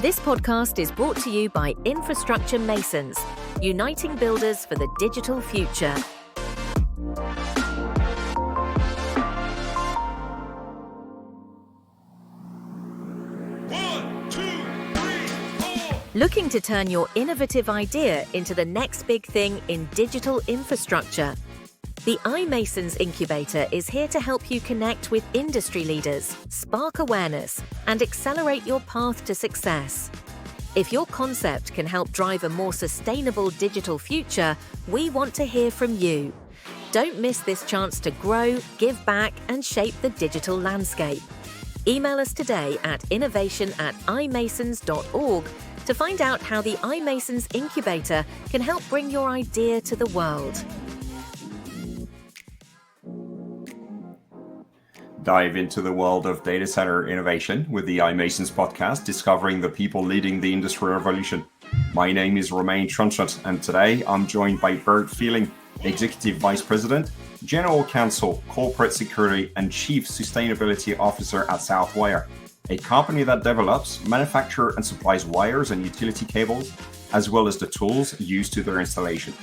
This podcast is brought to you by Infrastructure Masons, uniting builders for the digital future. Looking to turn your innovative idea into the next big thing in digital infrastructure? The iMasons Incubator is here to help you connect with industry leaders, spark awareness, and accelerate your path to success. If your concept can help drive a more sustainable digital future, we want to hear from you. Don't miss this chance to grow, give back, and shape the digital landscape. Email us today at innovation@imasons.org to find out how the iMasons Incubator can help bring your idea to the world. Dive into the world of data center innovation with the iMasons podcast, discovering the people leading the industry revolution. My name is Romain Tronchet, and today I'm joined by Burt Fealing, Executive Vice President, General Counsel, Corporate Security, and Chief Sustainability Officer at Southwire, a company that develops, manufactures, and supplies wires and utility cables, as well as the tools used to their installation.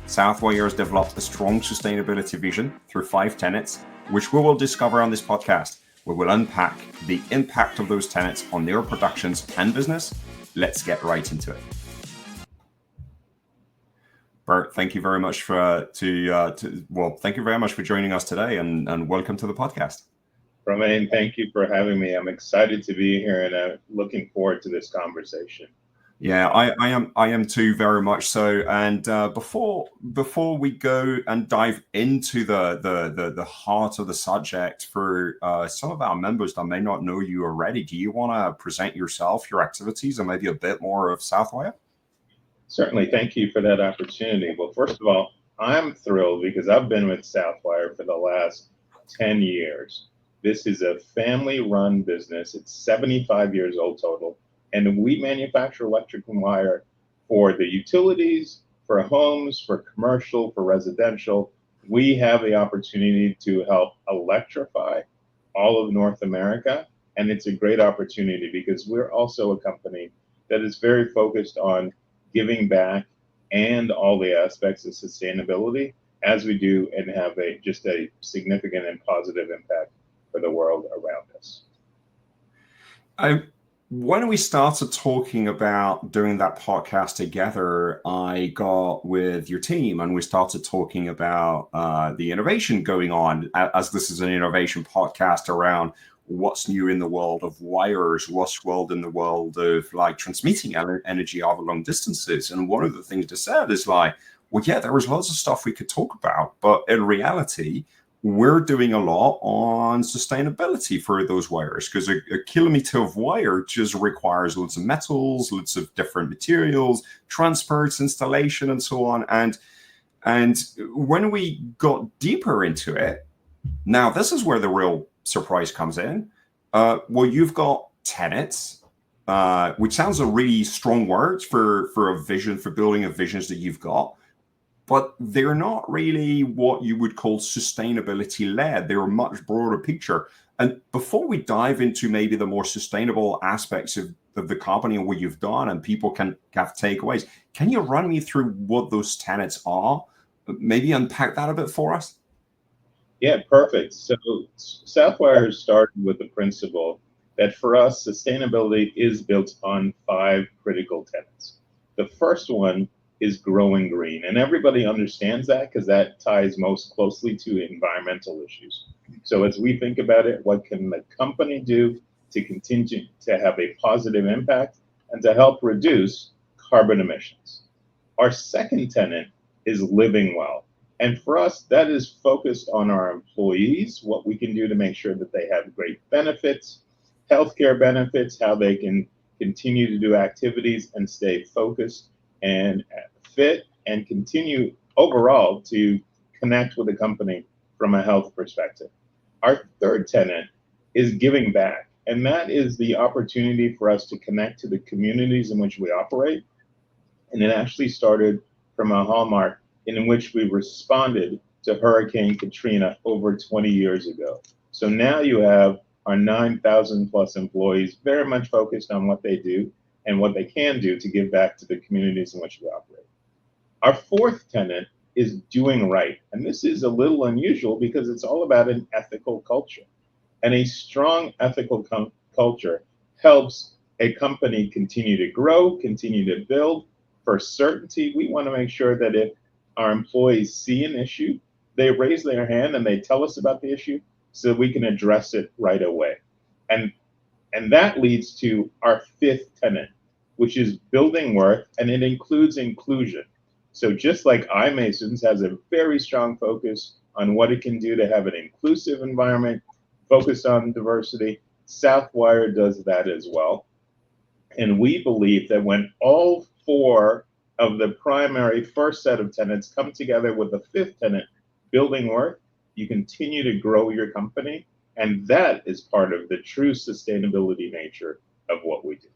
Southwire has developed a strong sustainability vision through 5 tenets, which we will discover on this podcast. We will unpack the impact of those tenets on their productions and business. Let's get right into it. Burt, thank you very much for joining us today, and welcome to the podcast. Romain, thank you for having me. I'm excited to be here, and I'm looking forward to this conversation. Yeah, I am too, very much so. And before we go and dive into the heart of the subject, for some of our members that may not know you already, do you want to present yourself, your activities, and maybe a bit more of Southwire? Certainly, thank you for that opportunity. Well, first of all, I'm thrilled because I've been with Southwire for the last 10 years. This is a family-run business. It's 75 years old total. And we manufacture electrical wire for the utilities, for homes, for commercial, for residential. We have the opportunity to help electrify all of North America. And it's a great opportunity because we're also a company that is very focused on giving back and all the aspects of sustainability as we do, and have just a significant and positive impact for the world around us. When we started talking about doing that podcast together, I got with your team and we started talking about the innovation going on, as this is an innovation podcast around what's new in the world of wires, what's in the world of like transmitting energy over long distances. And one of the things they said is like, well, yeah, there was lots of stuff we could talk about, but in reality, we're doing a lot on sustainability for those wires, because a kilometer of wire just requires lots of metals, lots of different materials, transports, installation, and so on. And when we got deeper into it, now this is where the real surprise comes in. Well, you've got tenets, which sounds a really strong word for a vision, for building a visions that you've got. But they're not really what you would call sustainability led. They're a much broader picture. And before we dive into maybe the more sustainable aspects of the company and what you've done, and people can have takeaways, can you run me through what those tenets are? Maybe unpack that a bit for us? Yeah, perfect. So Southwire started with the principle that for us, sustainability is built on 5 critical tenets. The first one is growing green. And everybody understands that because that ties most closely to environmental issues. So as we think about it, what can the company do to continue to have a positive impact and to help reduce carbon emissions? Our second tenet is living well. And for us, that is focused on our employees, what we can do to make sure that they have great benefits, healthcare benefits, how they can continue to do activities and stay focused and fit and continue overall to connect with the company from a health perspective. Our third tenet is giving back. And that is the opportunity for us to connect to the communities in which we operate. And it actually started from a hallmark in which we responded to Hurricane Katrina over 20 years ago. So now you have our 9,000 plus employees very much focused on what they do and what they can do to give back to the communities in which we operate. Our fourth tenet is doing right. And this is a little unusual because it's all about an ethical culture. And a strong ethical culture helps a company continue to grow, continue to build. For certainty, we want to make sure that if our employees see an issue, they raise their hand and they tell us about the issue so we can address it right away. And that leads to our fifth tenet, which is building worth, and it includes inclusion. So just like iMasons has a very strong focus on what it can do to have an inclusive environment, focused on diversity, Southwire does that as well. And we believe that when all four of the primary first set of tenets come together with the fifth tenet, building worth, you continue to grow your company. And that is part of the true sustainability nature of what we do.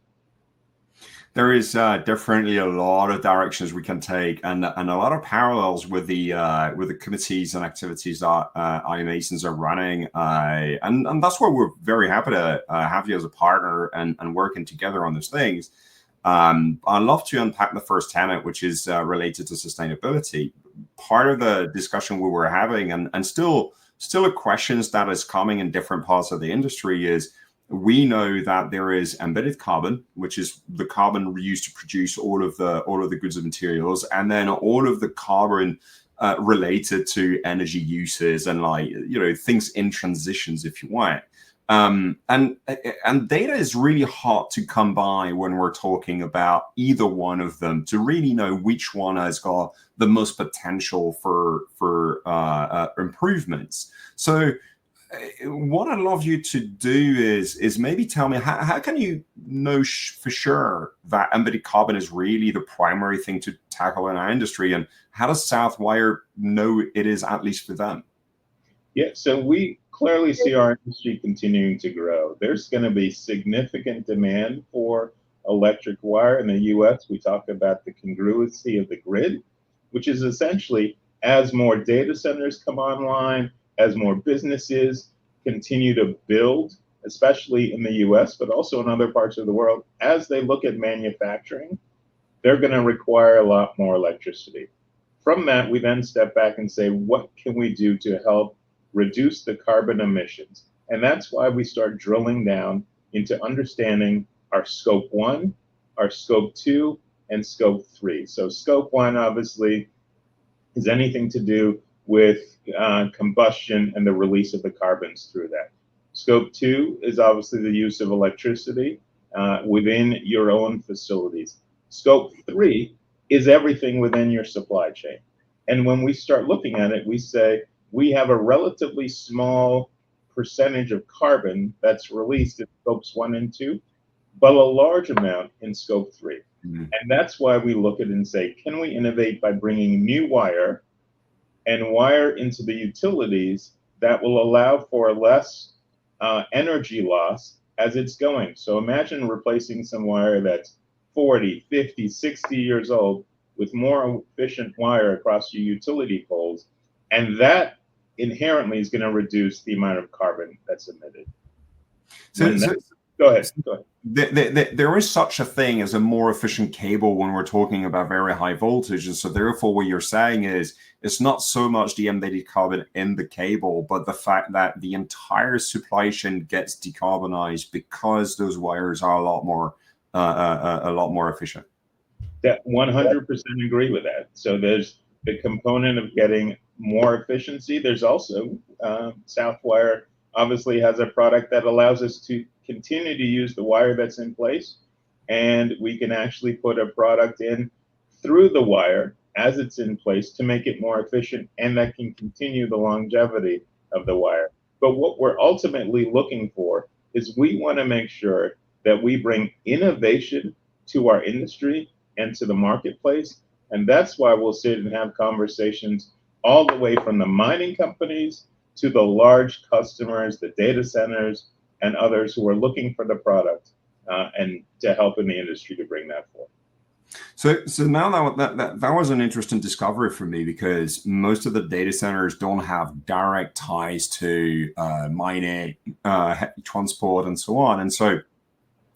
There is definitely a lot of directions we can take, and a lot of parallels with the committees and activities that iMasons are running, and that's why we're very happy to have you as a partner and working together on those things. I'd love to unpack the first tenet, which is related to sustainability. Part of the discussion we were having, and still a questions that is coming in different parts of the industry is, we know that there is embedded carbon, which is the carbon used to produce all of the goods and materials, and then all of the carbon related to energy uses and things in transitions, if you want. And data is really hard to come by when we're talking about either one of them to really know which one has got the most potential for improvements. So what I'd love you to do is maybe tell me how can you know for sure that embedded carbon is really the primary thing to tackle in our industry, and how does Southwire know it is, at least for them? Yeah, so we clearly see our industry continuing to grow. There's going to be significant demand for electric wire in the US. We talk about the congruency of the grid, which is essentially as more data centers come online, as more businesses continue to build, especially in the US, but also in other parts of the world, as they look at manufacturing, they're going to require a lot more electricity. From that, we then step back and say, what can we do to help reduce the carbon emissions? And that's why we start drilling down into understanding our scope 1, our scope 2, and scope 3. So scope 1, obviously, is anything to do with combustion and the release of the carbons through that. Scope 2 is obviously the use of electricity within your own facilities. Scope 3 is everything within your supply chain. And when we start looking at it, we say we have a relatively small percentage of carbon that's released in scopes 1 and 2, but a large amount in scope 3. Mm-hmm. And that's why we look at it and say, can we innovate by bringing new wire and wire into the utilities that will allow for less energy loss as it's going? So imagine replacing some wire that's 40, 50, 60 years old with more efficient wire across your utility poles, and that inherently is going to reduce the amount of carbon that's emitted. Go ahead. There is such a thing as a more efficient cable when we're talking about very high voltages. So therefore, what you're saying is it's not so much the embedded carbon in the cable, but the fact that the entire supply chain gets decarbonized because those wires are a lot more efficient. That 100% agree with that. So there's the component of getting more efficiency. There's also Southwire obviously has a product that allows us to continue to use the wire that's in place, and we can actually put a product in through the wire as it's in place to make it more efficient, and that can continue the longevity of the wire. But what we're ultimately looking for is we want to make sure that we bring innovation to our industry and to the marketplace, and that's why we'll sit and have conversations all the way from the mining companies to the large customers, the data centers, and others who are looking for the product and to help in the industry to bring that forward. So now that was an interesting discovery for me, because most of the data centers don't have direct ties to mining, transport, and so on. And so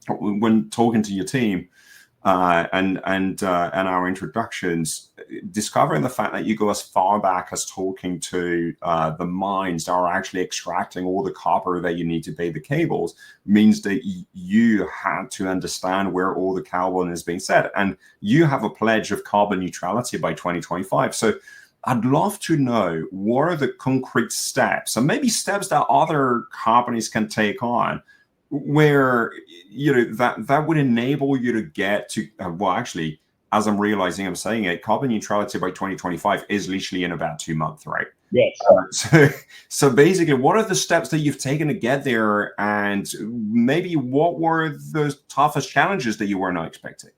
when talking to your team and our introductions, discovering the fact that you go as far back as talking to the mines that are actually extracting all the copper that you need to pay the cables means that you had to understand where all the carbon is being set, and you have a pledge of carbon neutrality by 2025. So I'd love to know, what are the concrete steps, and maybe steps that other companies can take on, where that would enable you to get to well, actually, as I'm realizing I'm saying it, carbon neutrality by 2025 is literally in about 2 months, right? Yes. So basically, what are the steps that you've taken to get there, and maybe what were the toughest challenges that you were not expecting?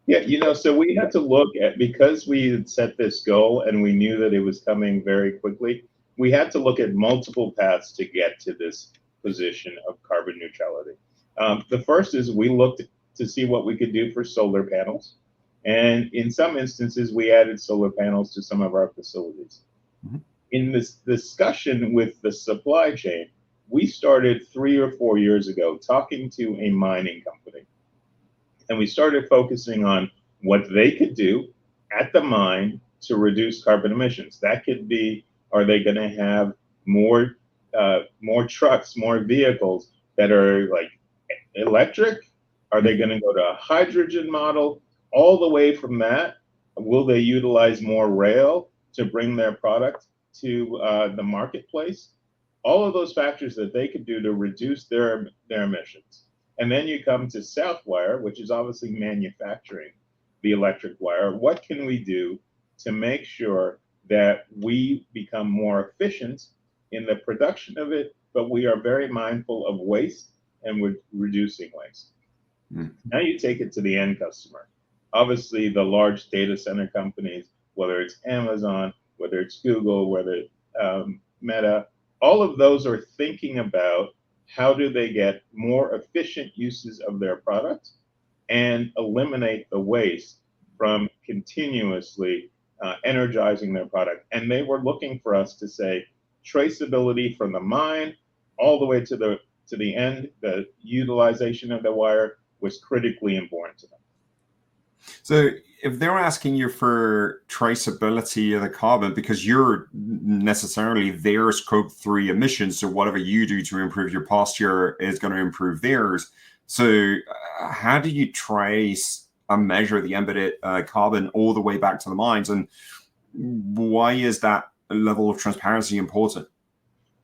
Yeah, so we had to look at, because we had set this goal and we knew that it was coming very quickly, we had to look at multiple paths to get to this position of carbon neutrality. The first is we looked to see what we could do for solar panels. And in some instances, we added solar panels to some of our facilities. Mm-hmm. In this discussion with the supply chain, we started 3 or 4 years ago talking to a mining company. And we started focusing on what they could do at the mine to reduce carbon emissions. That could be, are they going to have more trucks, more vehicles that are like electric? Are they going to go to a hydrogen model? All the way from that, will they utilize more rail to bring their product to the marketplace? All of those factors that they could do to reduce their emissions. And then you come to Southwire, which is obviously manufacturing the electric wire. What can we do to make sure that we become more efficient in the production of it, but we are very mindful of waste and we're reducing waste? Now you take it to the end customer. Obviously, the large data center companies, whether it's Amazon, whether it's Google, whether it's Meta, all of those are thinking about how do they get more efficient uses of their product and eliminate the waste from continuously energizing their product. And they were looking for us to say traceability from the mine all the way to the end, the utilization of the wire was critically important to them. So if they're asking you for traceability of the carbon, because you're necessarily their scope 3 emissions, so whatever you do to improve your posture is going to improve theirs. So how do you trace and measure the embedded carbon all the way back to the mines? And why is that level of transparency important?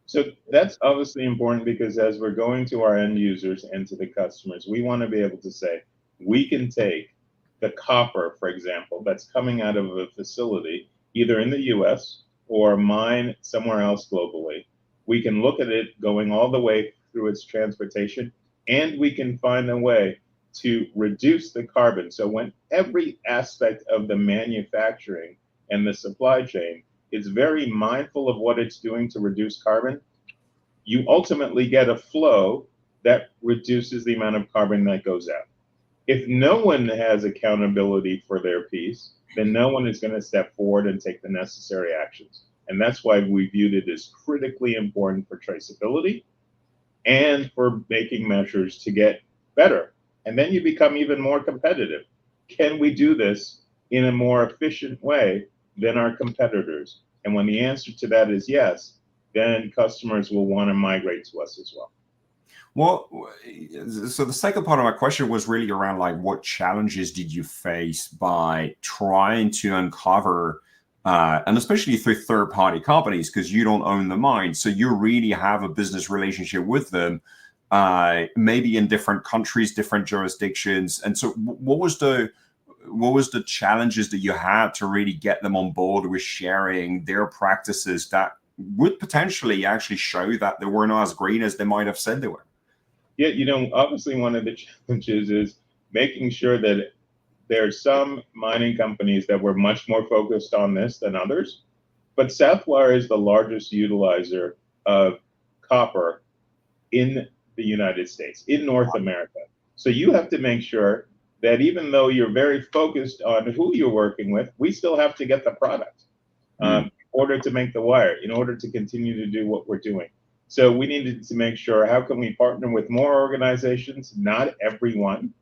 So that's obviously important because as we're going to our end users and to the customers, we want to be able to say, we can take the copper, for example, that's coming out of a facility, either in the US or a mine somewhere else globally. We can look at it going all the way through its transportation, and we can find a way to reduce the carbon. So when every aspect of the manufacturing and the supply chain is very mindful of what it's doing to reduce carbon, you ultimately get a flow that reduces the amount of carbon that goes out. If no one has accountability for their piece, then no one is going to step forward and take the necessary actions. And that's why we viewed it as critically important for traceability and for making measures to get better. And then you become even more competitive. Can we do this in a more efficient way than our competitors? And when the answer to that is yes, then customers will want to migrate to us as well. Well, so the second part of my question was really around like, what challenges did you face by trying to uncover, and especially through third-party companies, because you don't own the mine, so you really have a business relationship with them, maybe in different countries, different jurisdictions, and so what was the challenges that you had to really get them on board with sharing their practices that would potentially actually show that they were not as green as they might have said they were? Yeah, obviously one of the challenges is making sure that there are some mining companies that were much more focused on this than others. But Southwire is the largest utilizer of copper in the United States, in North America. So you have to make sure that even though you're very focused on who you're working with, we still have to get the product in order to make the wire, in order to continue to do what we're doing. So we needed to make sure, how can we partner with more organizations? Not everyone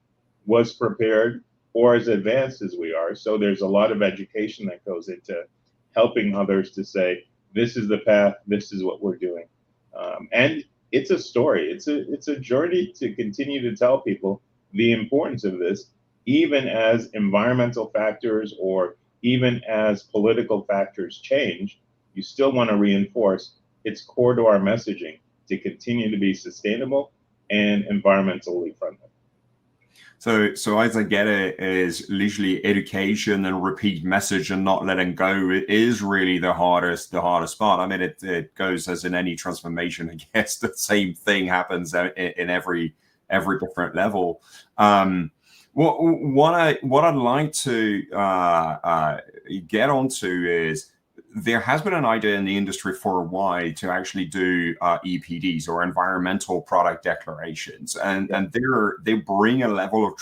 was prepared or as advanced as we are. So there's a lot of education that goes into helping others to say, this is the path, this is what we're doing. And it's a story. It's a journey to continue to tell people the importance of this, even as environmental factors or even as political factors change. You still want to reinforce it's core to our messaging to continue to be sustainable and environmentally friendly. So as I get it, is literally education and repeat message and not letting go. It is really the hardest part. I mean, it goes as in any transformation. I guess the same thing happens in every different level. What I'd like to get onto is, there has been an idea in the industry for a while to actually do EPDs, or environmental product declarations, and they bring a level of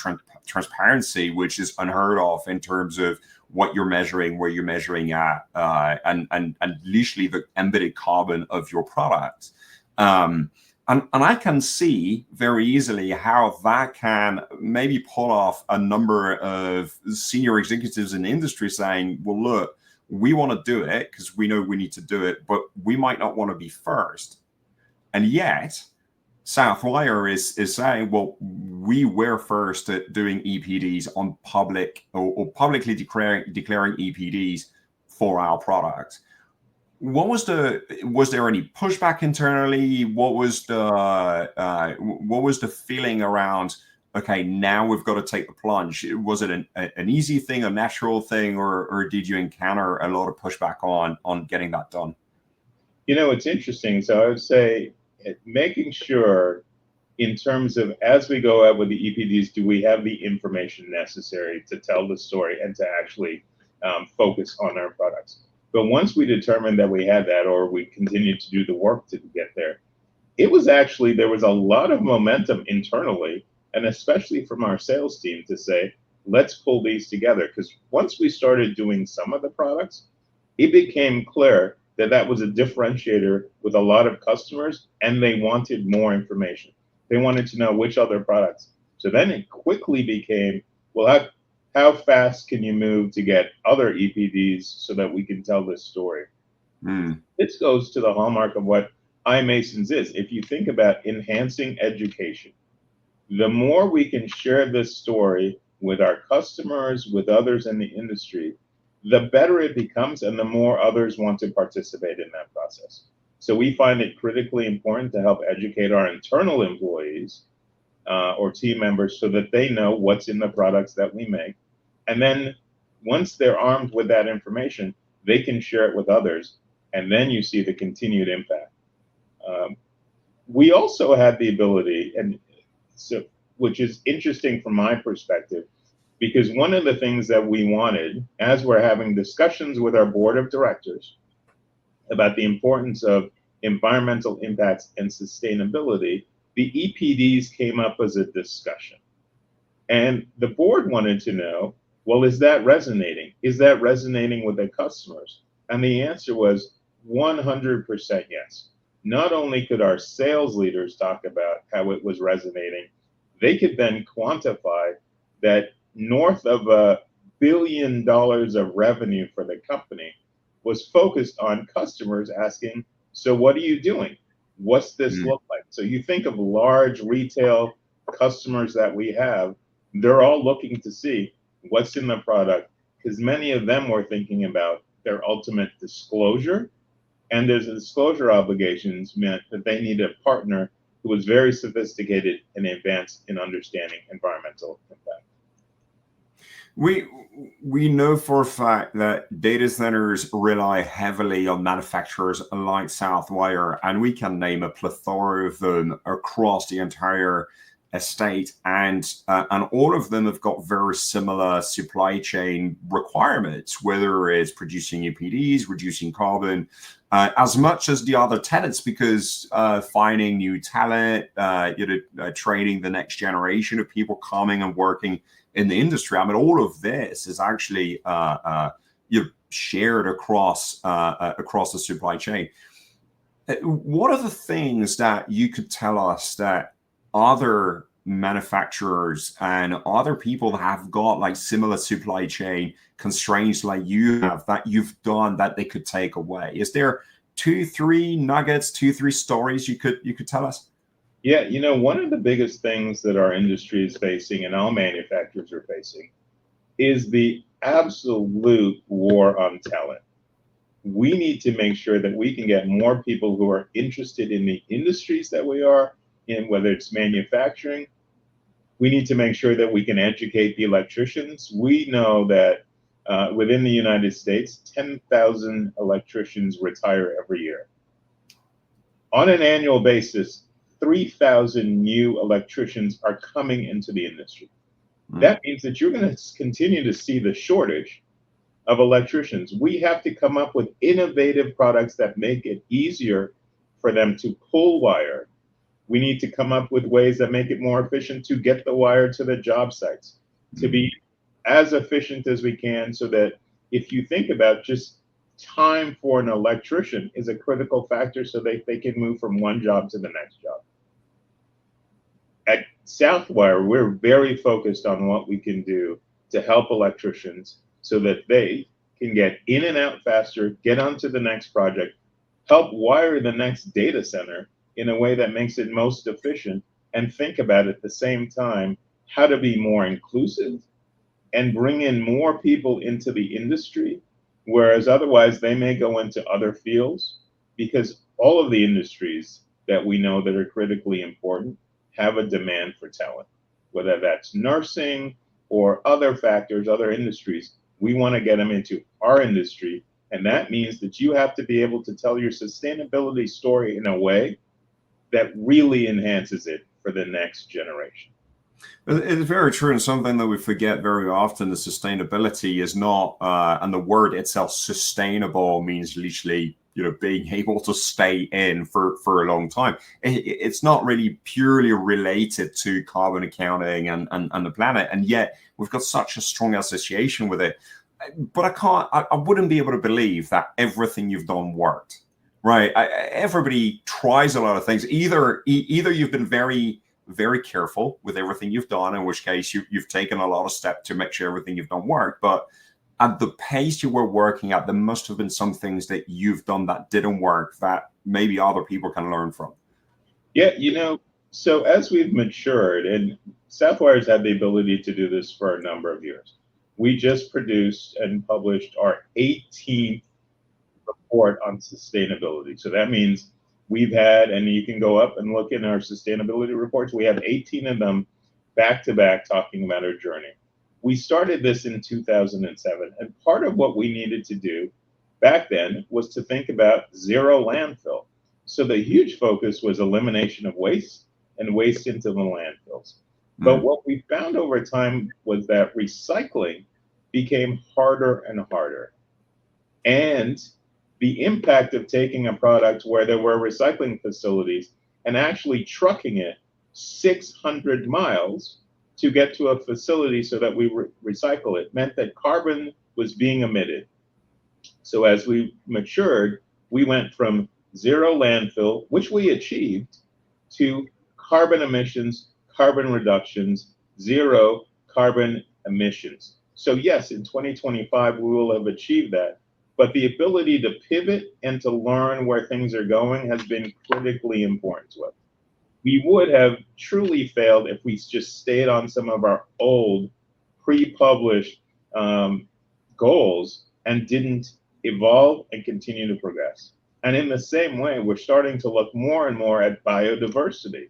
transparency which is unheard of in terms of what you're measuring, where you're measuring at, and literally the embedded carbon of your product. And I can see very easily how that can maybe pull off a number of senior executives in the industry saying, well, look, we want to do it because we know we need to do it, but we might not want to be first. And yet, Southwire is saying, well, we were first at doing EPDs on public or publicly declaring EPDs for our product. Was there any pushback internally? What was the feeling around, okay, now we've got to take the plunge? Was it an easy thing, a natural thing, or did you encounter a lot of pushback on getting that done? It's interesting. So I would say making sure, in terms of as we go out with the EPDs, do we have the information necessary to tell the story and to actually focus on our products? But once we determined that we had that, or we continued to do the work to get there, there was a lot of momentum internally, and especially from our sales team, to say, let's pull these together. Because once we started doing some of the products, it became clear that that was a differentiator with a lot of customers, and they wanted more information. They wanted to know which other products. So then it quickly became, well, how fast can you move to get other EPDs so that we can tell this story? This goes to the hallmark of what iMasons is. If you think about enhancing education, the more we can share this story with our customers, with others in the industry, the better it becomes, and the more others want to participate in that process. So we find it critically important to help educate our internal employees or team members so that they know what's in the products that we make. And then once they're armed with that information, they can share it with others, and then you see the continued impact. We also had the ability, which is interesting from my perspective, because one of the things that we wanted, as we're having discussions with our board of directors about the importance of environmental impacts and sustainability, the EPDs came up as a discussion. And the board wanted to know, well, is that resonating? Is that resonating with the customers? And the answer was 100% yes. Not only could our sales leaders talk about how it was resonating, they could then quantify that north of $1 billion of revenue for the company was focused on customers asking, so what are you doing? What's this look like? So you think of large retail customers that we have, they're all looking to see what's in the product, because many of them were thinking about their ultimate disclosure, and there's a disclosure obligations meant that they need a partner who was very sophisticated and advanced in understanding environmental impact. We know for a fact that data centers rely heavily on manufacturers like Southwire, and we can name a plethora of them across the entire estate, and all of them have got very similar supply chain requirements, whether it's producing EPDs, reducing carbon, as much as the other tenants, because finding new talent, training the next generation of people coming and working in the industry. I mean, all of this is actually shared across the supply chain. What are the things that you could tell us that other manufacturers and other people that have got like similar supply chain constraints like you have that you've done that they could take away? Is there 2-3 nuggets, 2-3 stories you could tell us? Yeah, one of the biggest things that our industry is facing and all manufacturers are facing is the absolute war on talent. We need to make sure that we can get more people who are interested in the industries that we are in, whether it's manufacturing. We need to make sure that we can educate the electricians. We know that within the United States, 10,000 electricians retire every year. On an annual basis, 3,000 new electricians are coming into the industry. That means that you're going to continue to see the shortage of electricians. We have to come up with innovative products that make it easier for them to pull wire. We need to come up with ways that make it more efficient to get the wire to the job sites, to be as efficient as we can, so that if you think about just time for an electrician is a critical factor so they can move from one job to the next job. At Southwire, we're very focused on what we can do to help electricians so that they can get in and out faster, get onto the next project, help wire the next data center in a way that makes it most efficient, and think about at the same time how to be more inclusive and bring in more people into the industry, whereas otherwise they may go into other fields, because all of the industries that we know that are critically important have a demand for talent, whether that's nursing or other factors, other industries. We want to get them into our industry. And that means that you have to be able to tell your sustainability story in a way that really enhances it for the next generation. It's very true, and something that we forget very often, the sustainability is not, and the word itself, sustainable, means literally, being able to stay in for a long time. It's not really purely related to carbon accounting and the planet, and yet we've got such a strong association with it. But I wouldn't be able to believe that everything you've done worked, right? Everybody tries a lot of things. Either you've been very, very careful with everything you've done, in which case you've taken a lot of steps to make sure everything you've done worked. But at the pace you were working at, there must have been some things that you've done that didn't work that maybe other people can learn from. Yeah, so as we've matured, and Southwire's had the ability to do this for a number of years. We just produced and published our 18th report on sustainability. So that means we've had, and you can go up and look in our sustainability reports, we have 18 of them back to back talking about our journey. We started this in 2007, and part of what we needed to do back then was to think about zero landfill. So the huge focus was elimination of waste and waste into the landfills. But what we found over time was that recycling became harder and harder. And the impact of taking a product where there were recycling facilities and actually trucking it 600 miles to get to a facility so that we recycle it meant that carbon was being emitted. So as we matured, we went from zero landfill, which we achieved, to carbon emissions, carbon reductions, zero carbon emissions. So yes, in 2025, we will have achieved that. But the ability to pivot and to learn where things are going has been critically important to us. We would have truly failed if we just stayed on some of our old pre-published goals and didn't evolve and continue to progress. And in the same way, we're starting to look more and more at biodiversity.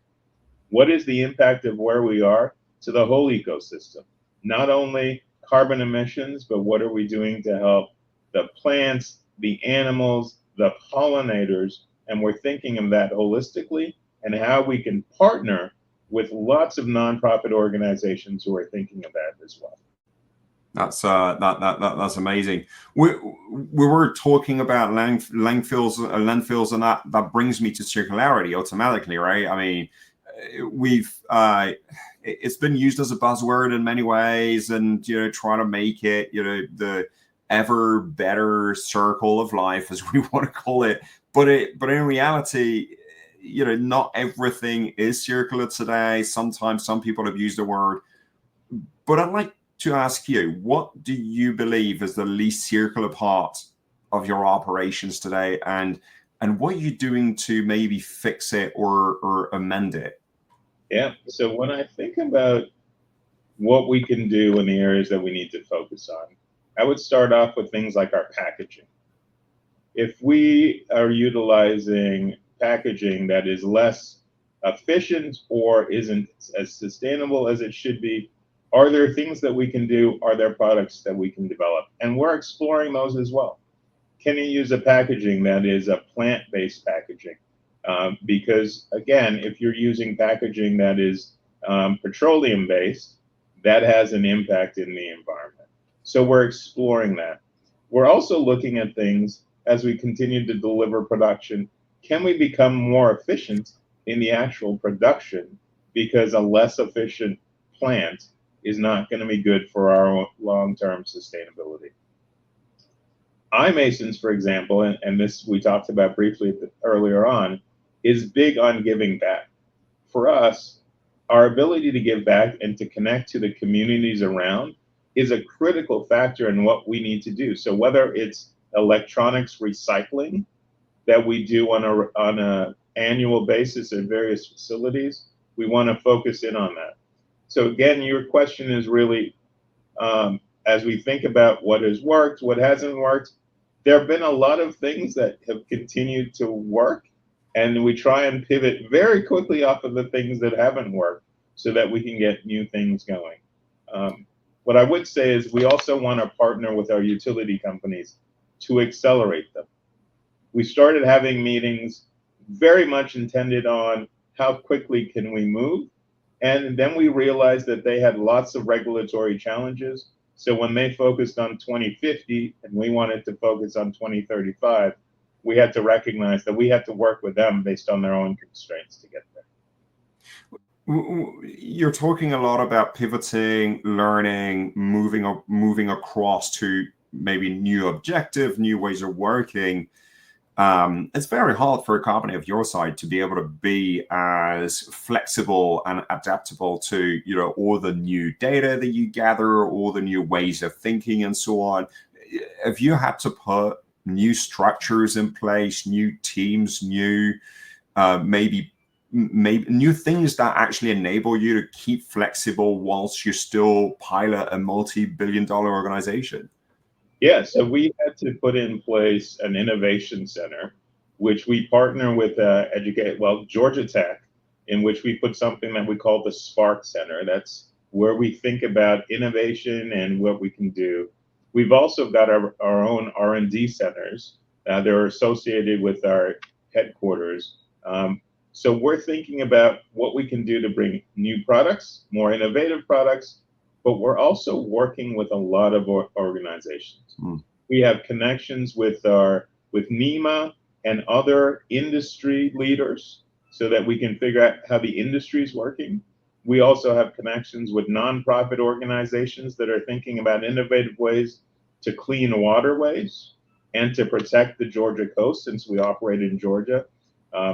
What is the impact of where we are to the whole ecosystem? Not only carbon emissions, but what are we doing to help the plants, the animals, the pollinators? And we're thinking of that holistically and how we can partner with lots of nonprofit organizations who are thinking of that as well. That's amazing. We were talking about landfills, and that brings me to circularity automatically, right? I mean, it's been used as a buzzword in many ways, and trying to make it the ever better circle of life, as we want to call it. but in reality, not everything is circular today. Sometimes some people have used the word, but I'd like to ask you, what do you believe is the least circular part of your operations today, and what are you doing to maybe fix it or amend it? Yeah. So when I think about what we can do in the areas that we need to focus on, I would start off with things like our packaging. If we are utilizing packaging that is less efficient or isn't as sustainable as it should be, are there things that we can do? Are there products that we can develop? And we're exploring those as well. Can you use a packaging that is a plant-based packaging? Because again, if you're using packaging that is petroleum-based, that has an impact in the environment. So we're exploring that. We're also looking at things as we continue to deliver production. Can we become more efficient in the actual production? Because a less efficient plant is not going to be good for our long-term sustainability. iMasons, for example, and this we talked about briefly earlier on, is big on giving back. For us, our ability to give back and to connect to the communities around is a critical factor in what we need to do. So whether it's electronics recycling that we do on a annual basis at various facilities, we want to focus in on that. So again, your question is really, as we think about what has worked, what hasn't worked, there have been a lot of things that have continued to work, and we try and pivot very quickly off of the things that haven't worked so that we can get new things going. What I would say is we also want to partner with our utility companies to accelerate them. We started having meetings very much intended on how quickly can we move, and then we realized that they had lots of regulatory challenges. So when they focused on 2050 and we wanted to focus on 2035, we had to recognize that we had to work with them based on their own constraints to get there. You're talking a lot about pivoting, learning, moving across to maybe new objective, new ways of working. It's very hard for a company of your side to be able to be as flexible and adaptable to, all the new data that you gather, all the new ways of thinking and so on. Have you had to put new structures in place, new teams, new maybe new things that actually enable you to keep flexible whilst you still pilot a multi-billion-dollar organization? Yeah, so we had to put in place an innovation center, which we partner with Georgia Tech, in which we put something that we call the Spark Center. That's where we think about innovation and what we can do. We've also got our own R&D centers. They're associated with our headquarters. So we're thinking about what we can do to bring new products, more innovative products, but we're also working with a lot of organizations. We have connections with NEMA and other industry leaders so that we can figure out how the industry is working. We also have connections with nonprofit organizations that are thinking about innovative ways to clean waterways and to protect the Georgia coast, since we operate in Georgia.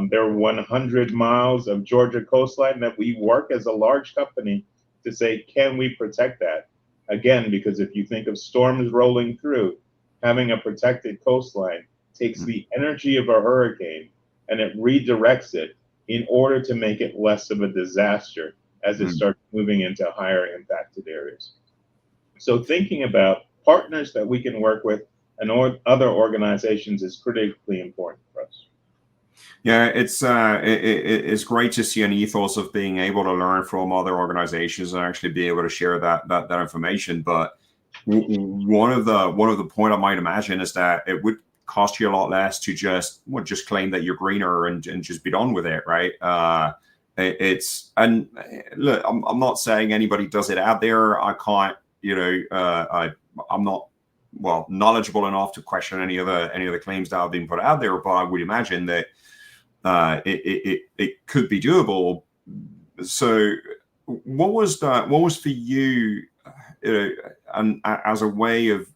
There are 100 miles of Georgia coastline that we work as a large company to say, can we protect that? Again, because if you think of storms rolling through, having a protected coastline takes the energy of a hurricane and it redirects it in order to make it less of a disaster as it starts moving into higher impacted areas. So thinking about partners that we can work with and other organizations is critically important for us. Yeah, it's great to see an ethos of being able to learn from other organizations and actually be able to share that information. But one of the point I might imagine is that it would cost you a lot less to just claim that you're greener and just be done with it, right? And look, I'm not saying anybody does it out there. I can't, I'm not knowledgeable enough to question any of the claims that have been put out there, but I would imagine that it could be doable. So what was for you, and as a way of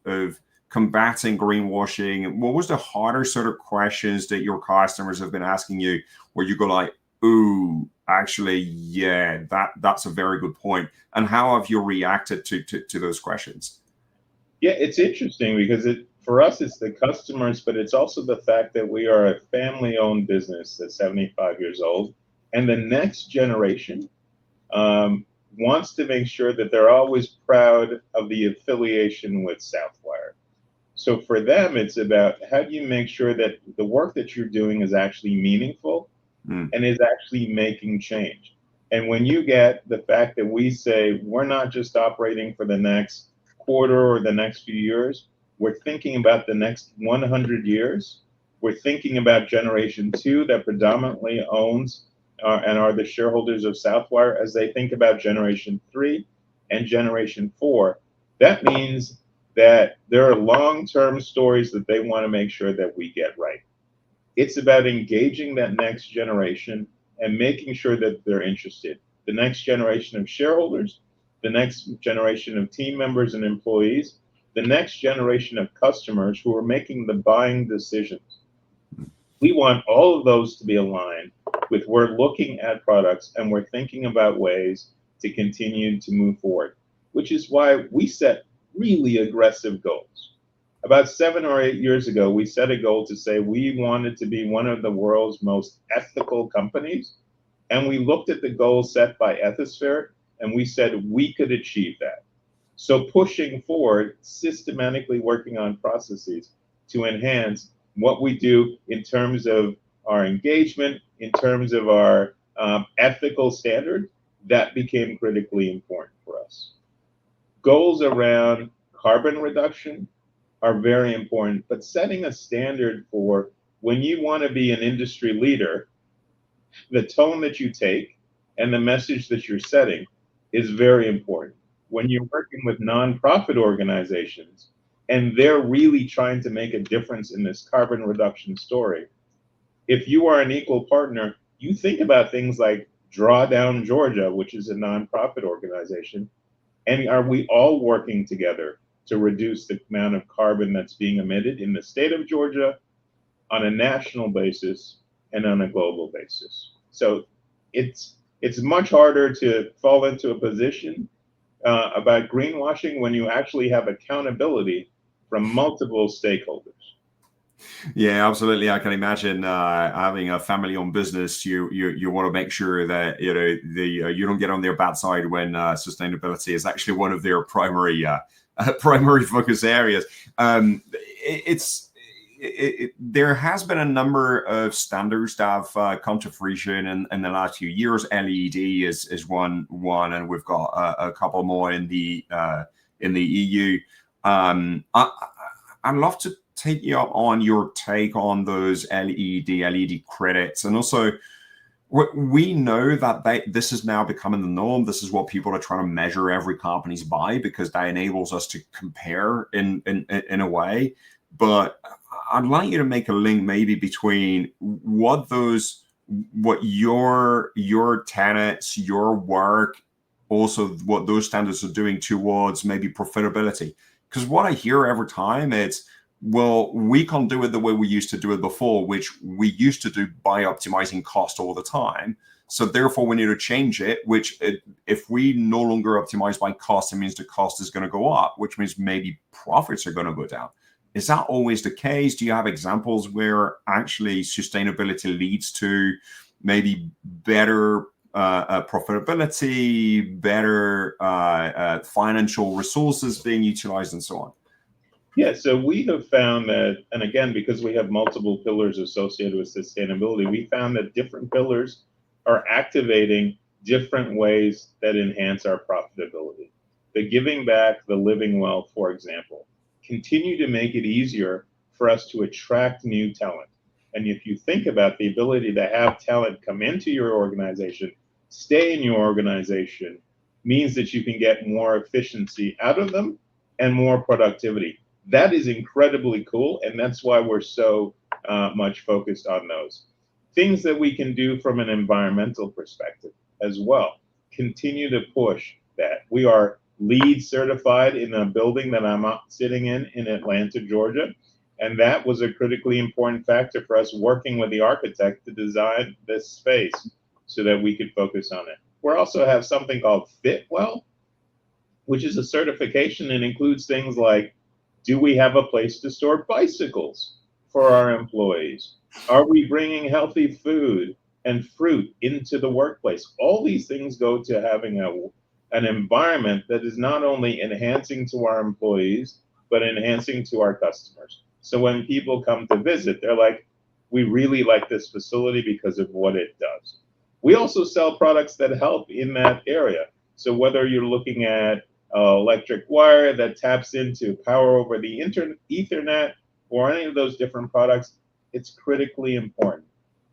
combating greenwashing, what was the harder sort of questions that your customers have been asking you where you go like, ooh, actually, yeah, that's a very good point. And how have you reacted to those questions? Yeah, it's interesting because for us, it's the customers, but it's also the fact that we are a family-owned business that's 75 years old, and the next generation wants to make sure that they're always proud of the affiliation with Southwire. So for them, it's about how do you make sure that the work that you're doing is actually meaningful and is actually making change. And when you get the fact that we say we're not just operating for the next quarter or the next few years, we're thinking about the next 100 years. We're thinking about generation 2 that predominantly owns and are the shareholders of Southwire as they think about generation 3 and generation 4. That means that there are long-term stories that they want to make sure that we get right. It's about engaging that next generation and making sure that they're interested. The next generation of shareholders, the next generation of team members and employees, the next generation of customers who are making the buying decisions. We want all of those to be aligned with we're looking at products and we're thinking about ways to continue to move forward, which is why we set really aggressive goals. About 7 or 8 years ago, we set a goal to say we wanted to be one of the world's most ethical companies. And we looked at the goals set by Ethisphere and we said we could achieve that. So pushing forward, systematically working on processes to enhance what we do in terms of our engagement, in terms of our ethical standard, that became critically important for us. Goals around carbon reduction are very important, but setting a standard for when you want to be an industry leader, the tone that you take and the message that you're setting is very important. When you're working with nonprofit organizations and they're really trying to make a difference in this carbon reduction story, if you are an equal partner, you think about things like Drawdown Georgia, which is a nonprofit organization, and are we all working together to reduce the amount of carbon that's being emitted in the state of Georgia on a national basis and on a global basis? So it's much harder to fall into a position about greenwashing when you actually have accountability from multiple stakeholders. Yeah, absolutely. I can imagine having a family-owned business. You want to make sure that you don't get on their bad side when sustainability is actually one of their primary focus areas. There has been a number of standards that have come to fruition in the last few years. LED is one, and we've got a couple more in the EU. I'd love to take you up on your take on those LED credits, and also we know that this is now becoming the norm. This is what people are trying to measure every company's by, because that enables us to compare in a way. But I'd like you to make a link maybe between what your tenants, your work, also what those standards are doing towards maybe profitability. Because what I hear every time is, well, we can't do it the way we used to do it before, which we used to do by optimizing cost all the time. So therefore, we need to change it, if we no longer optimize by cost, it means the cost is going to go up, which means maybe profits are going to go down. Is that always the case? Do you have examples where actually sustainability leads to maybe better profitability, better financial resources being utilized, and so on? Yeah, so we have found that, and again, because we have multiple pillars associated with sustainability, we found that different pillars are activating different ways that enhance our profitability. The giving back, the living well, for example, continue to make it easier for us to attract new talent. And if you think about the ability to have talent come into your organization, stay in your organization, means that you can get more efficiency out of them and more productivity. That is incredibly cool, and that's why we're so much focused on those. Things that we can do from an environmental perspective as well. Continue to push that. We are LEED certified in a building that I'm sitting in Atlanta, Georgia. And that was a critically important factor for us working with the architect to design this space so that we could focus on it. We also have something called Fitwell, which is a certification and includes things like, do we have a place to store bicycles for our employees? Are we bringing healthy food and fruit into the workplace? All these things go to having an environment that is not only enhancing to our employees, but enhancing to our customers. So when people come to visit, they're like, we really like this facility because of what it does. We also sell products that help in that area. So whether you're looking at electric wire that taps into power over the Ethernet or any of those different products, it's critically important.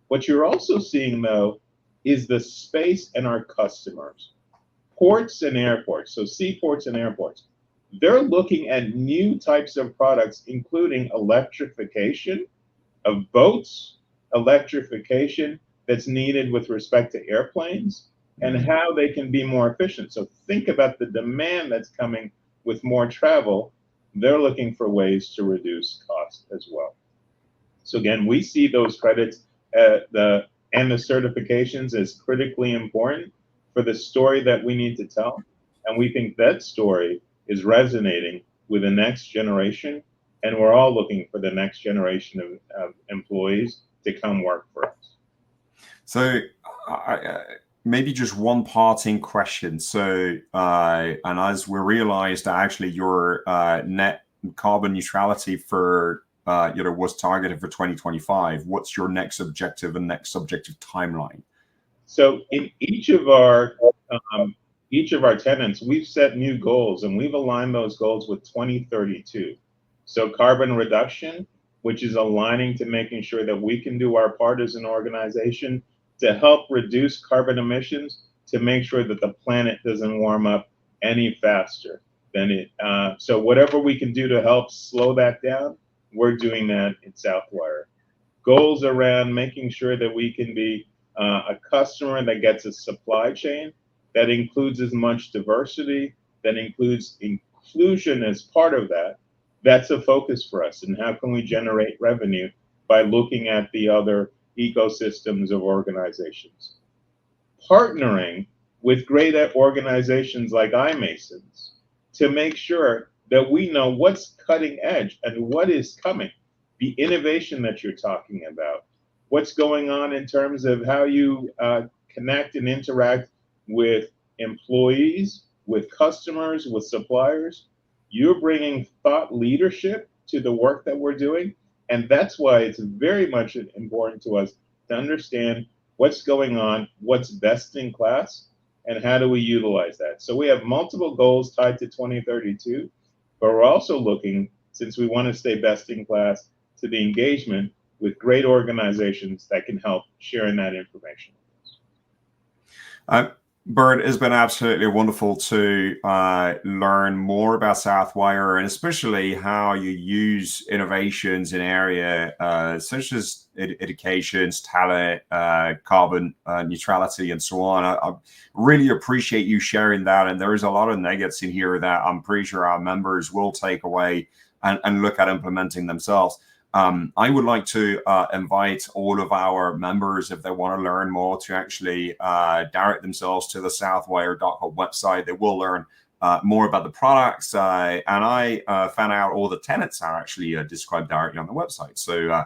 What you're also seeing, though, is the space and our customers. Ports and airports, so seaports and airports, they're looking at new types of products, including electrification of boats, electrification that's needed with respect to airplanes, and how they can be more efficient. So think about the demand that's coming with more travel. They're looking for ways to reduce cost as well. So again, we see those credits and the certifications as critically important for the story that we need to tell. And we think that story is resonating with the next generation. And we're all looking for the next generation of employees to come work for us. So maybe just one parting question. So, and as we realized that actually your net carbon neutrality for, was targeted for 2025, what's your next objective and next subjective timeline? So in each of our tenants, we've set new goals and we've aligned those goals with 2032. So carbon reduction, which is aligning to making sure that we can do our part as an organization to help reduce carbon emissions, to make sure that the planet doesn't warm up any faster than it. So whatever we can do to help slow that down, we're doing that in Southwire. Goals around making sure that we can be a customer that gets a supply chain that includes as much diversity, that includes inclusion as part of that. That's a focus for us. And how can we generate revenue by looking at the other ecosystems of organizations? Partnering with great organizations like iMasons to make sure that we know what's cutting edge and what is coming, the innovation that you're talking about, what's going on in terms of how you connect and interact with employees, with customers, with suppliers. You're bringing thought leadership to the work that we're doing. And that's why it's very much important to us to understand what's going on, what's best in class, and how do we utilize that. So we have multiple goals tied to 2032, but we're also looking, since we want to stay best in class, to the engagement with great organizations that can help sharing that information. Burt, it's been absolutely wonderful to learn more about Southwire, and especially how you use innovations in area such as education, talent, carbon neutrality, and so on. I really appreciate you sharing that. And there is a lot of nuggets in here that I'm pretty sure our members will take away and look at implementing themselves. I would like to invite all of our members, if they want to learn more, to actually direct themselves to the southwire.com website. They will learn more about the products. And I found out all the tenants are actually described directly on the website. So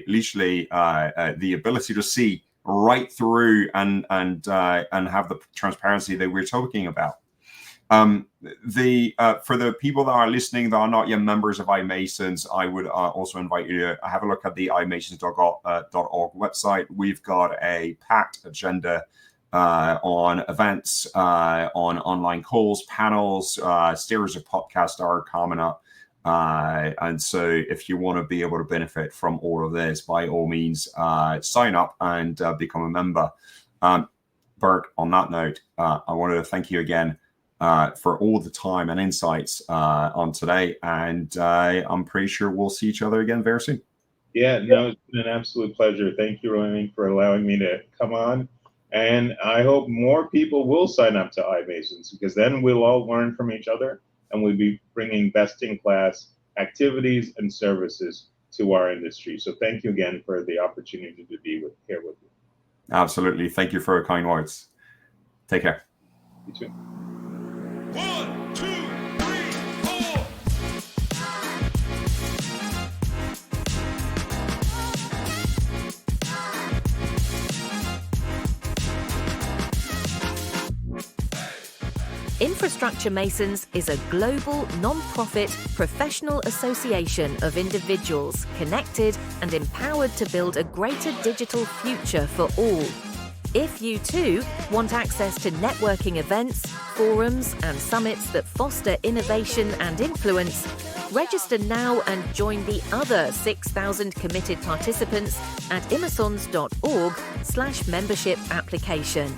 literally the ability to see right through and have the transparency that we're talking about. For the people that are listening that are not yet members of iMasons, I would also invite you to have a look at the iMasons.org website. We've got a packed agenda on events, on online calls, panels, series of podcasts are coming up. And so if you want to be able to benefit from all of this, by all means, sign up and become a member. Burt, on that note, I wanted to thank you again for all the time and insights on today. And I'm pretty sure we'll see each other again very soon. Yeah, no, it's been an absolute pleasure. Thank you, Ronan, for allowing me to come on And I hope more people will sign up to iMasons, because then we'll all learn from each other and we'll be bringing best-in-class activities and services to our industry. So thank you again for the opportunity to be here with you. Absolutely. Thank you for your kind words. Take care. You too. 1, 2, 3, 4. Infrastructure Masons is a global, non-profit, professional association of individuals connected and empowered to build a greater digital future for all. If you too want access to networking events, forums, and summits that foster innovation and influence, register now and join the other 6,000 committed participants at imasons.org/membership application.